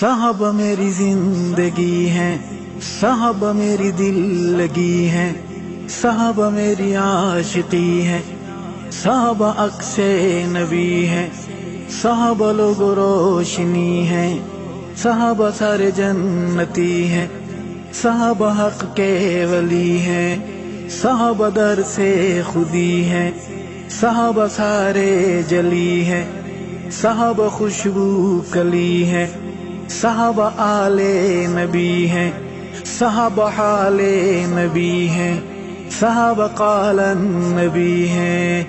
صحابہ میری زندگی ہیں، صحابہ میری دل لگی ہیں، صحابہ میری عاشقی ہیں، صحابہ عکس نبی ہیں، صحابہ لوگ روشنی ہیں، صحابہ سارے جنتی ہیں، صحابہ حق کے ولی ہیں، صحابہ در سے خودی ہیں، صحابہ سارے جلی ہیں، صحابہ خوشبو کلی ہیں، صحابہ آل نبی ہیں، صحابہ حال نبی ہیں، صحابہ قال نبی ہیں۔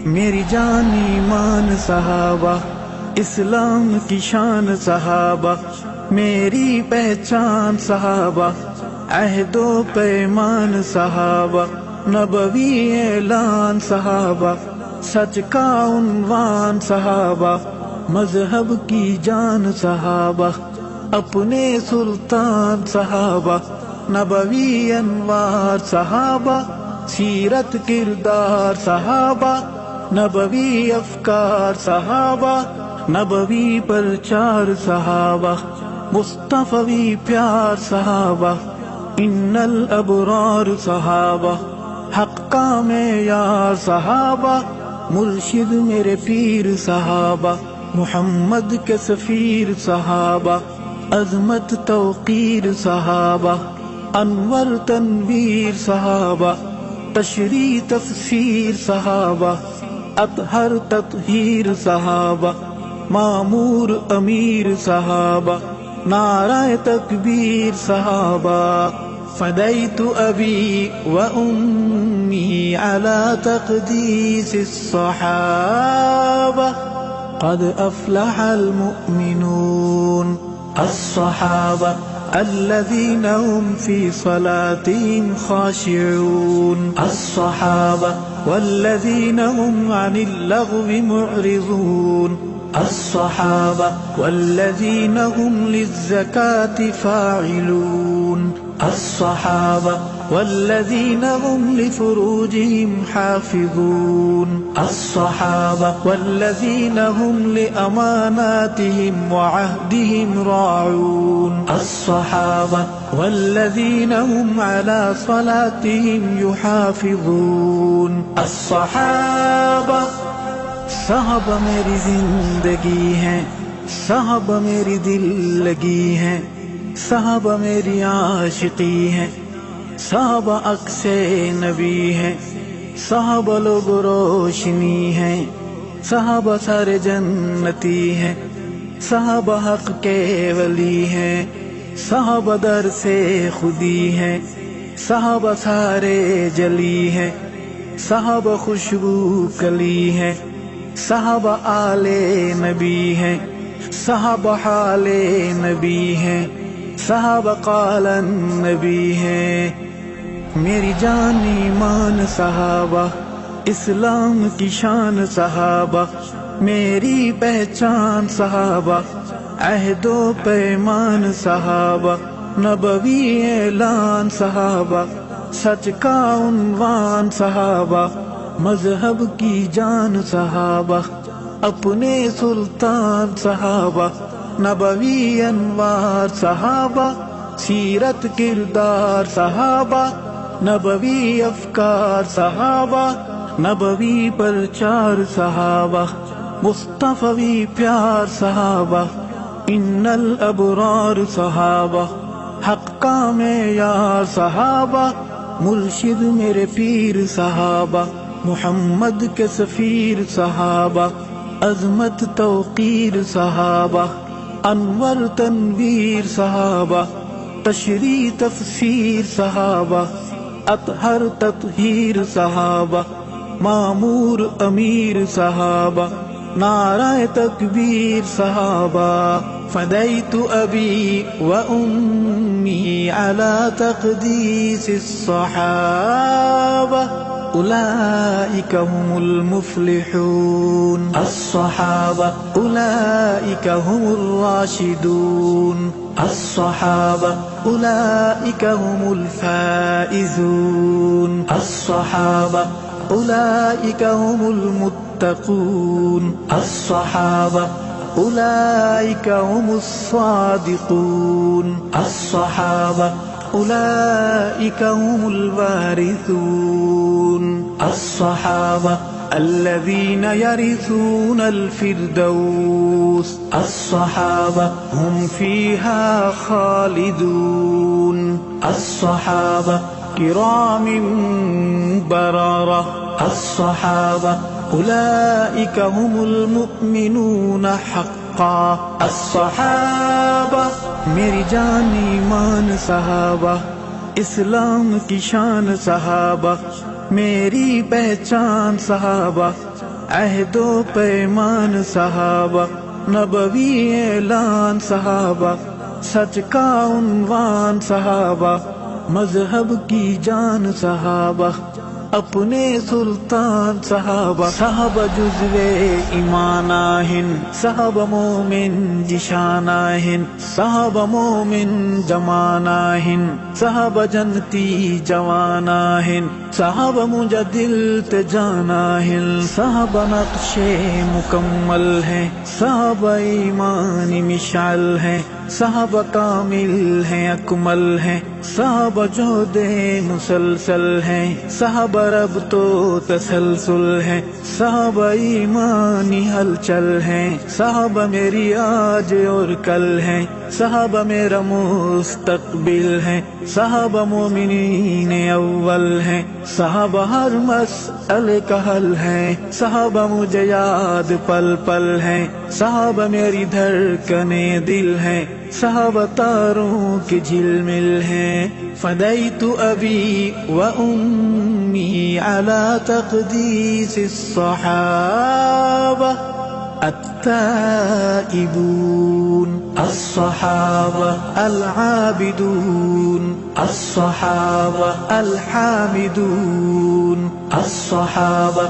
میری جان ایمان صحابہ، اسلام کی شان صحابہ، میری پہچان صحابہ، عہد و پیمان صحابہ، نبوی اعلان صحابہ، سچ کا عنوان صحابہ، مذہب کی جان صحابہ، اپنے سلطان صحابہ، نبوی انوار صحابہ، سیرت کردار صحابہ، نبوی افکار صحابہ، نبوی پرچار صحابہ، مصطفی پیار صحابہ، ان الابرار صحابہ، حق کا معیار صحابہ، مرشد میرے پیر صحابہ، محمد کے سفیر صحابہ، عظمت توقیر صحابہ، انور تنویر صحابہ، تشریح تفسیر صحابہ، اطہر تطہیر صحابہ، معمور امیر صحابہ، نعرہ تکبیر صحابہ۔ فدیت ابی و امی علی تقدیس الصحابہ، قد افلح المؤمنون۔ الصحابہ الذین هم فی صلاتهم خاشعون، الصحابہ والذین هم عن اللغو معرضون، الصحابہ والذین هم للزکاة فاعلون، الصحابہ والذین هم لفروجهم حافظون، الصحابہ والذین هم لأماناتهم وعهدهم راعون، الصحابہ والذین هم على صلاتهم يحافظون۔ الصحابہ صحابہ میری زندگی ہیں، صحابہ میری دل لگی ہیں، صحابہ میری عاشقی ہیں، صحابہ عکس نبی ہیں، صحابہ لوگ روشنی ہیں، صحابہ سارے جنتی ہیں، صحابہ حق کے ولی ہیں، صحابہ در سے خودی ہیں، صحابہ سارے جلی ہیں، صحابہ خوشبو کلی ہیں، صحابہ آل نبی ہیں، صحابہ حال نبی ہیں، صحابہ قال نبی ہیں۔ میری جان ایمان صحابہ، اسلام کی شان صحابہ، میری پہچان صحابہ، عہد و پیمان صحابہ، نبوی اعلان صحابہ، سچ کا عنوان صحابہ، مذہب کی جان صحابہ، اپنے سلطان صحابہ، نبوی انوار صحابہ، سیرت کردار صحابہ، نبوی افکار صحابہ، نبوی پرچار صحابہ، مصطفی پیار صحابہ، ان الابرار صحابہ، حق کا معیار صحابہ، مرشد میرے پیر صحابہ، محمد کے سفیر صحابہ، عظمت توقیر صحابہ، انور تنویر صحابہ، تشریح تفسیر صحابہ، اطہر تطہیر صحابہ، معمور امیر صحابہ، نعرہ تکبیر صحابہ۔ فدیت ابی و امی علی تقدیس الصحابہ، اولئک هم المفلحون، الصحابہ اولئک هم الراشدون، الصحابہ اولئک هم الفائزون، الصحابہ اولئک هم المتقون، الصحابہ أولئك هم الصادقون الصحابة أولئك هم الوارثون الصحابة الذين يرثون الفردوس الصحابة هم فيها خالدون الصحابة كرام بررة الصحابة أولئك هم المؤمنون حقا الصحابة میری جان ایمان صحابہ اسلام کی شان صحابہ میری پہچان صحابہ عہد و پیمان صحابہ نبوی اعلان صحابہ سچ کا عنوان صحابہ مذہب کی جان صحابہ اپنے سلطان صحابہ صحابہ جزو ایمان آہن صحابہ مومن جشان آہن صحابہ مومن جمان آہن صحابہ جنتی جوان آہن صحابہ مجدل تجان آہن صحابہ نقش مکمل ہیں صحابہ ایمان مشعل ہیں صحابہ کامل ہیں اکمل ہیں صحابہ جہد مسلسل ہیں صحابہ رب تو تسلسل ہیں صحابہ ایمانی ہلچل ہیں صحابہ میری آج اور کل ہیں صحابہ میرا مستقبل ہیں صحابہ مومنین اول ہیں صحابہ ہر مسئلے کا حل ہیں صحابہ مجھے یاد پل پل ہیں صحابہ میری دھڑکنیں دل ہیں صحابہ تاروں کی جھل مل ہیں فدیت ابی و امی علی تقدیس الصحابہ التائبون الصحابة العابدون الصحابة الحامدون الصحابة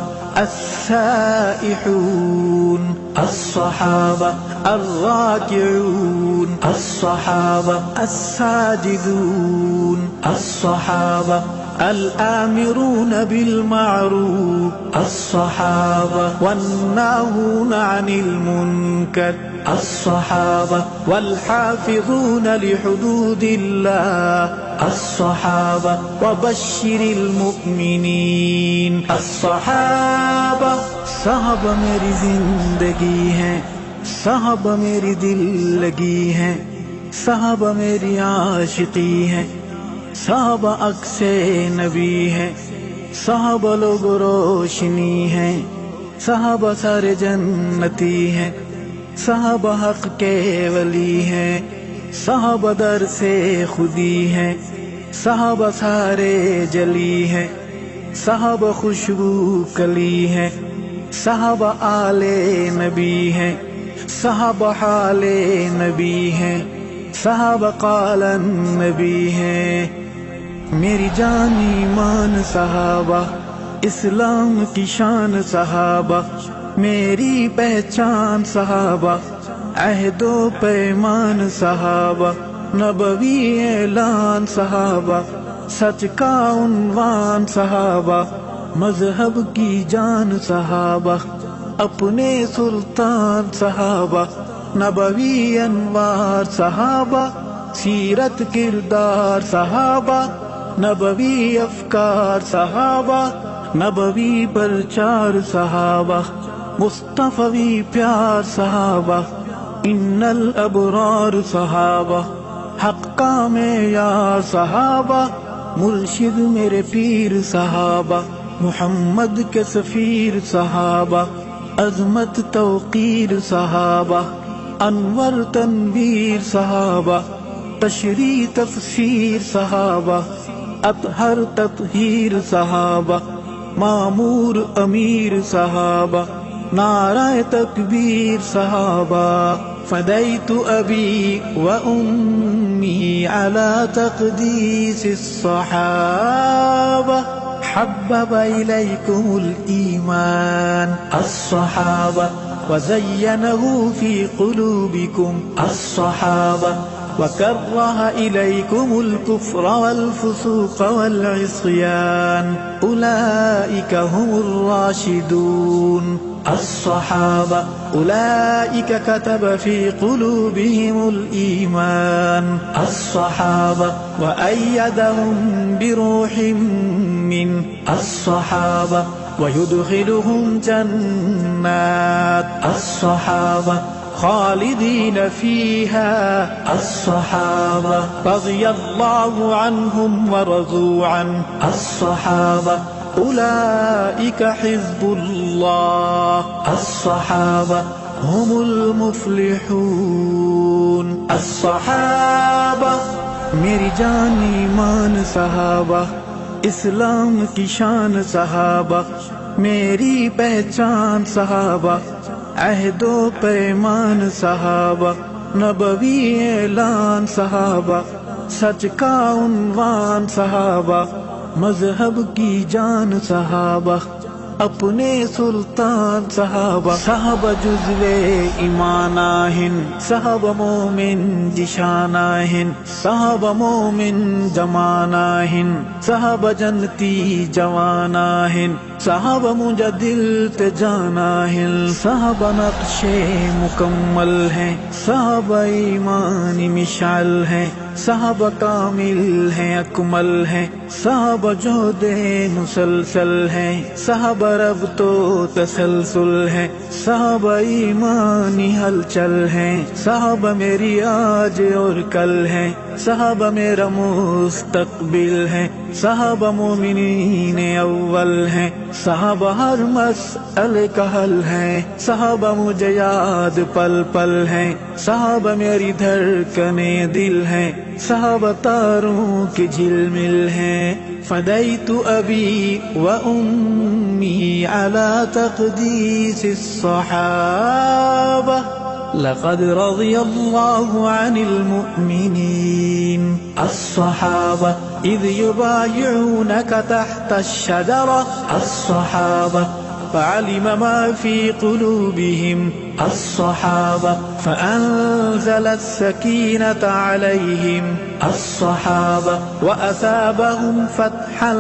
السائحون الصحابة الراكعون الصحابة الساجدون الصحابة الآمرون بالمعروف الصحابة والناهون عن المنكر الصحابة والحافظون لحدود الله الصحابة وبشر المؤمنين الصحابة صحابہ میری زندگی ہیں صحابہ میری دل لگی ہیں صحابہ میری عاشقی ہیں صحابہ عکس نبی ہیں صحابہ لوگ روشنی ہیں صحابہ سارے جنتی ہیں صحابہ حق کے ولی ہیں صحابہ در سے خودی ہیں صحابہ سارے جلی ہیں صحابہ خوشبو کلی ہیں صحابہ آل نبی ہیں صحابہ حال نبی ہیں صحابہ قال نبی ہیں میری جان ایمان صحابہ اسلام کی شان صحابہ میری پہچان صحابہ عہد و پیمان صحابہ نبوی اعلان صحابہ سچ کا عنوان صحابہ مذہب کی جان صحابہ اپنے سلطان صحابہ نبوی انوار صحابہ سیرت کردار صحابہ نبوی افکار صحابہ نبوی پرچار صحابہ مصطفی پیار صحابہ ان الابرار صحابہ حق کا معیار صحابہ مرشد میرے پیر صحابہ محمد کے سفیر صحابہ عظمت توقیر صحابہ انور تنویر صحابہ تشریح تفسیر صحابہ اطہر تطہیر صحابہ معمور امیر صحابہ نعرہ تکبیر صحابہ فدیت ابی و امی علی تقدیس الصحابہ حبب الیکم الایمان الصحابہ وزینہ فی قلوبکم الصحابہ وكره إليكم الكفر والفسوق والعصيان أولئك هم الراشدون الصحابة أولئك كتب في قلوبهم الإيمان الصحابة وأيدهم بروح منه الصحابة ويدخلهم جنات الصحابة خالدين فيها الصحابة رضي الله عنهم ورضوا عنه الصحابة أولئك حزب الله الصحابة هم المفلحون الصحابة میری جان ایمان صحابہ اسلام کی شان صحابہ میری پہچان صحابہ عہد و پیمان صحابہ نبوی اعلان صحابہ سچ کا عنوان صحابہ مذہب کی جان صحابہ اپنے سلطان صحابہ صحابہ جزوے ایماناہن صحابہ مومن جشاناہن صحابہ مومن جماناہن صحابہ جنتی جواناہن صحابہ مجدل تجاناہن صحابہ نقش مکمل ہیں صحابہ ایمان مشعل ہیں صحابہ کامل ہیں اکمل ہیں صحابہ جہد مسلسل ہیں صحابہ رب تو تسلسل ہے صحابہ ایمانی ہلچل ہیں صحابہ میری آج اور کل ہے صحابہ میرا مستقبل ہے صحابہ مومنین اول ہیں صحابہ ہر مسئلے کا حل ہے صحابہ مجھے یاد پل پل ہیں صحابہ میری دھڑکنے دل ہیں صحابہ تاروں کی جھل مل ہیں فدیت ابی و امی علی تقدیس الصحابہ لقد رضی اللہ عن المؤمنین الصحابہ اذ یبایعونک تحت الشجرہ الصحابہ فعلم ما في قلوبهم الصحابة فأنزل السكينة عليهم الصحابة وأثابهم فتحا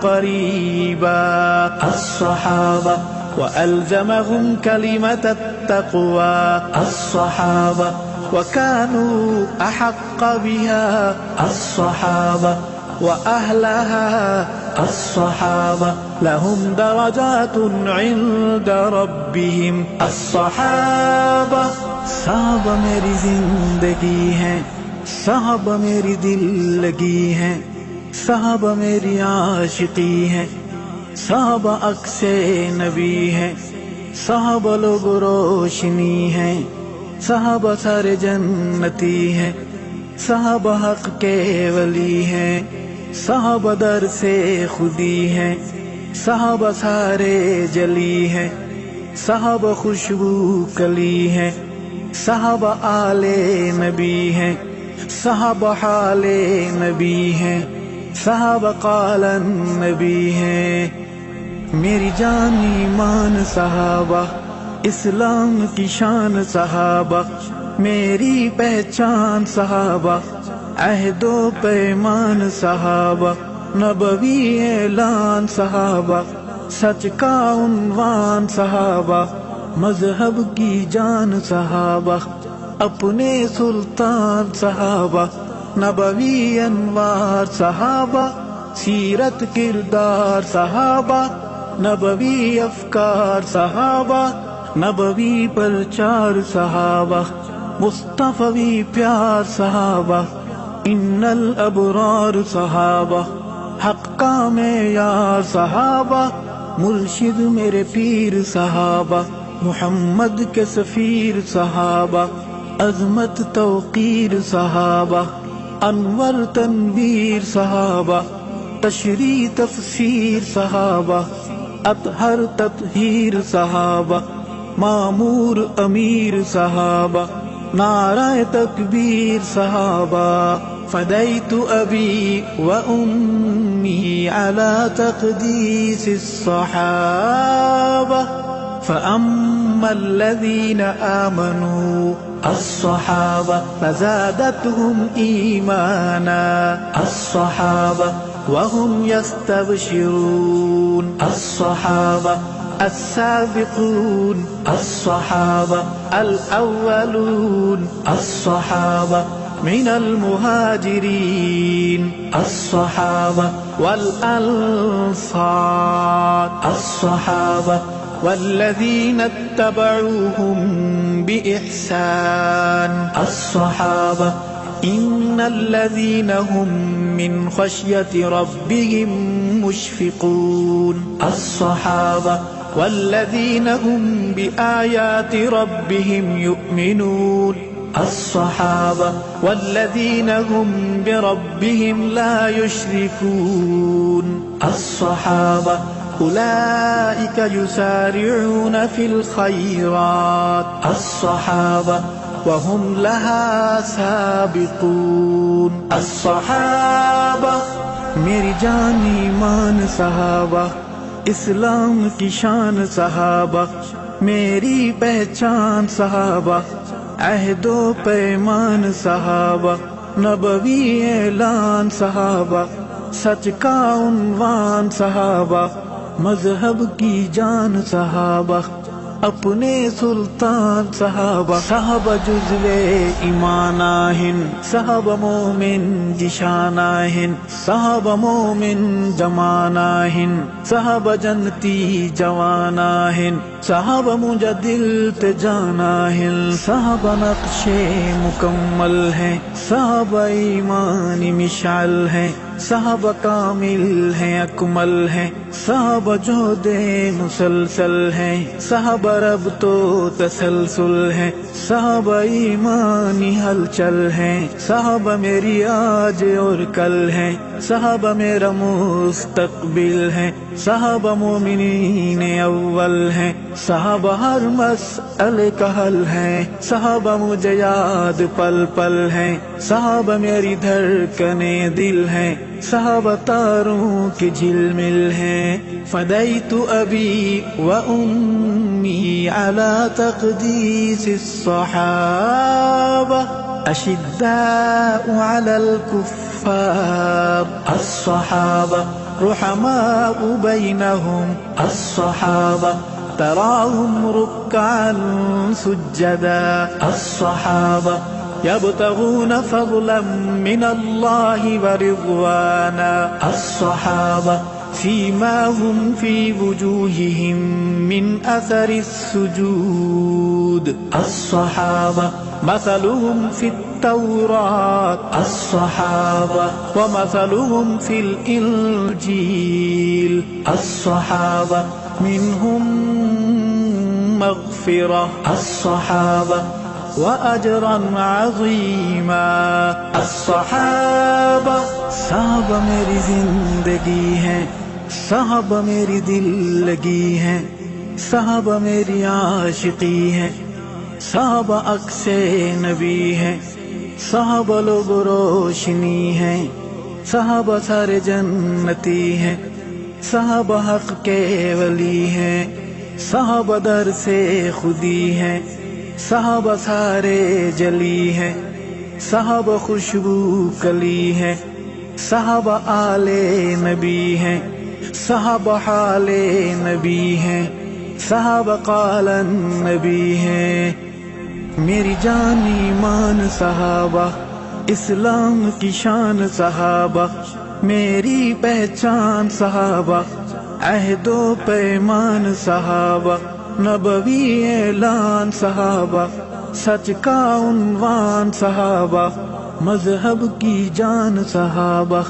قريبا الصحابة وألزمهم كلمة التقوى الصحابة وكانوا أحق بها الصحابة وأهلها الصحابة لهم درجات عند ربهم الصحابة صحابہ میری زندگی ہیں صحابہ میری دل لگی ہیں صحابہ میری عاشقی ہیں صحابہ عکس نبی ہیں صحابہ لوگ روشنی ہیں صحابہ سارے جنتی ہیں صحابہ حق کے ولی ہیں صحابہ در سے خودی ہیں صحابہ سارے جلی ہیں صحابہ خوشبو کلی ہیں صحابہ آل نبی ہیں صحابہ حال نبی ہیں صحابہ قال نبی ہیں میری جان ایمان صحابہ اسلام کی شان صحابہ میری پہچان صحابہ عہد و پیمان صحابہ نبوی اعلان صحابہ سچ کا عنوان صحابہ مذہب کی جان صحابہ اپنے سلطان صحابہ نبوی انوار صحابہ سیرت کردار صحابہ نبوی افکار صحابہ نبوی پرچار صحابہ مصطفی پیار صحابہ ان الابرار صحابہ حق کا معیار صحابہ مرشد میرے پیر صحابہ محمد کے سفیر صحابہ عظمت توقیر صحابہ انور تنویر صحابہ تشریح تفسیر صحابہ اطہر تطہیر صحابہ معمور امیر صحابہ نعرہ تکبیر صحابہ فدیت ابی و امی علی تقدیس الصحابہ فأما الذین آمنوا الصحابہ فزادتهم ایمانا الصحابہ وهم يستبشرون الصحابہ السابقون الصحابة الأولون الصحابة من المهاجرين الصحابة والأنصار الصحابة والذين اتبعوهم بإحسان الصحابة إن الذين هم من خشية ربهم مشفقون الصحابة والذين هم بآيات ربهم يؤمنون الصحابة والذين هم بربهم لا يشركون الصحابة أولئك يسارعون في الخيرات الصحابة وهم لها سابقون الصحابة میری جان ایمان صحابہ، اسلام کی شان صحابہ، میری پہچان صحابہ، عہد و پیمان صحابہ، نبوی اعلان صحابہ، سچ کا عنوان صحابہ، مذہب کی جان صحابہ، اپنے سلطان صحابہ، صحابہ جزو ایماناہن، صحابہ مومن جشاناہن، صحابہ مومن جماناہن، صحابہ جنتی جواناہن، صحابہ مجدل تجاناہن، صحابہ نقش مکمل ہیں، صحابہ ایمان مشعل ہیں، صحابہ کامل ہیں اکمل ہیں، صحابہ جہد مسلسل ہیں، صحابہ رب تو تسلسل ہیں، صحابہ ایمانی ہلچل ہیں، صحابہ میری آج اور کل ہیں، صحابہ میرا مستقبل ہیں، صحابہ مومنین اول ہیں، صحابہ ہر مسئلے کا حل ہیں، صحابہ مجھے یاد پل پل ہیں، صحابہ میری دھڑکنیں دل ہیں، صحابہ تاروں کی جھلمل ہیں، فدیت ابی و امی علی تقدیس الصحابہ اشداء علی الکفار الصحابہ رحماء بینہم الصحابہ تراہم رکعا سجدا الصحابہ يبتغون فضلا من الله ورضوانا الصحابة فيما هم في وجوههم من أثر السجود الصحابة مثلهم في التوراة الصحابة ومثلهم في الإنجيل الصحابة منهم مغفرة الصحابة وأجرا عظيما الصحابة صحابہ میری زندگی ہیں، صحابہ میری دل لگی ہیں، صحابہ میری عاشقی ہیں، صحابہ عکس نبی ہیں، صحابہ لوگ روشنی ہیں، صحابہ سارے جنتی ہیں، صحابہ حق کے ولی ہیں، صحابہ در سے خودی ہیں، صحابہ سارے جلی ہیں، صحابہ خوشبو کلی ہیں، صحابہ آل نبی ہیں، صحابہ حال نبی ہیں، صحابہ قال نبی ہیں، میری جان ایمان صحابہ، اسلام کی شان صحابہ، میری پہچان صحابہ، عہد و پیمان صحابہ، نبوی اعلان صحابہ، سچ کا عنوان صحابہ، مذہب کی جان صحابہ،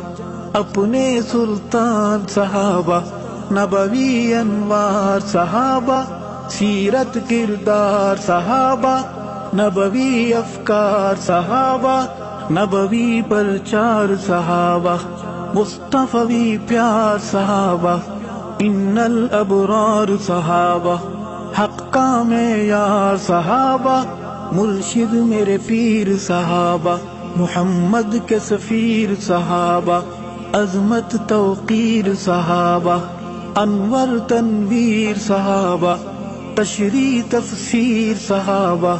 اپنے سلطان صحابہ، نبوی انوار صحابہ، سیرت کردار صحابہ، نبوی افکار صحابہ، نبوی پرچار صحابہ، مصطفی پیار صحابہ، ان الابرار صحابہ، حق کا معیار صحابہ، مرشد میرے پیر صحابہ، محمد کے سفیر صحابہ، عظمت توقیر صحابہ، انور تنویر صحابہ، تشریح تفسیر صحابہ،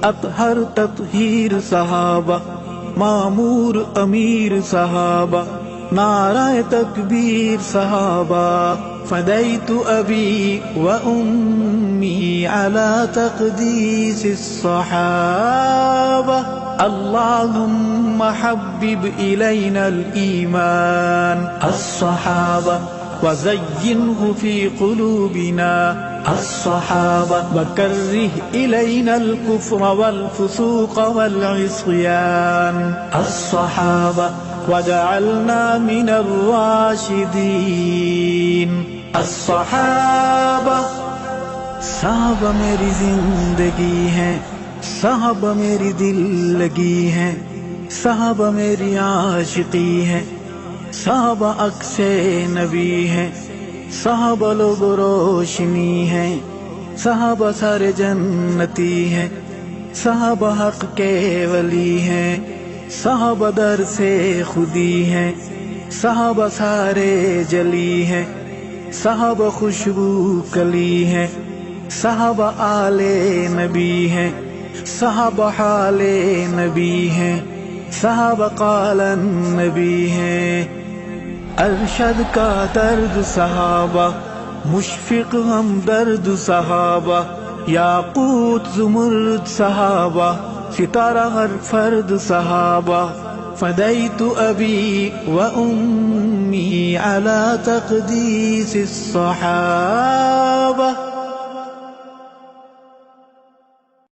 اطہر تطہیر صحابہ، معمور امیر صحابہ، نعرہ تکبیر صحابہ، فديت أبي وأمي على تقديس الصحابة. اللهم حبب إلينا الإيمان الصحابة وزينه في قلوبنا الصحابة وكره إلينا الكفر والفسوق والعصيان الصحابة وجعلنا من الراشدين الصحابة. صحابہ میری زندگی ہے، صحابہ میری دل لگی ہے، صحابہ میری عاشقی ہے، صحابہ عکس نبی ہے، صحابہ لوگ روشنی ہے، صحابہ سارے جنتی ہیں، صحابہ حق کے ولی ہیں، صحابہ در سے خودی ہیں، صحابہ سارے جلی ہیں، صحابہ خوشبو کلی ہیں، صحابہ آل نبی ہیں، صحابہ حال نبی ہیں، صحابہ قال نبی ہیں. ارشد کا درد صحابہ، مشفق ہم درد صحابہ، یاقوت زمرد صحابہ، ستارہ ہر فرد صحابہ. فدیت ابی و امی علی تقدیس الصحابہ.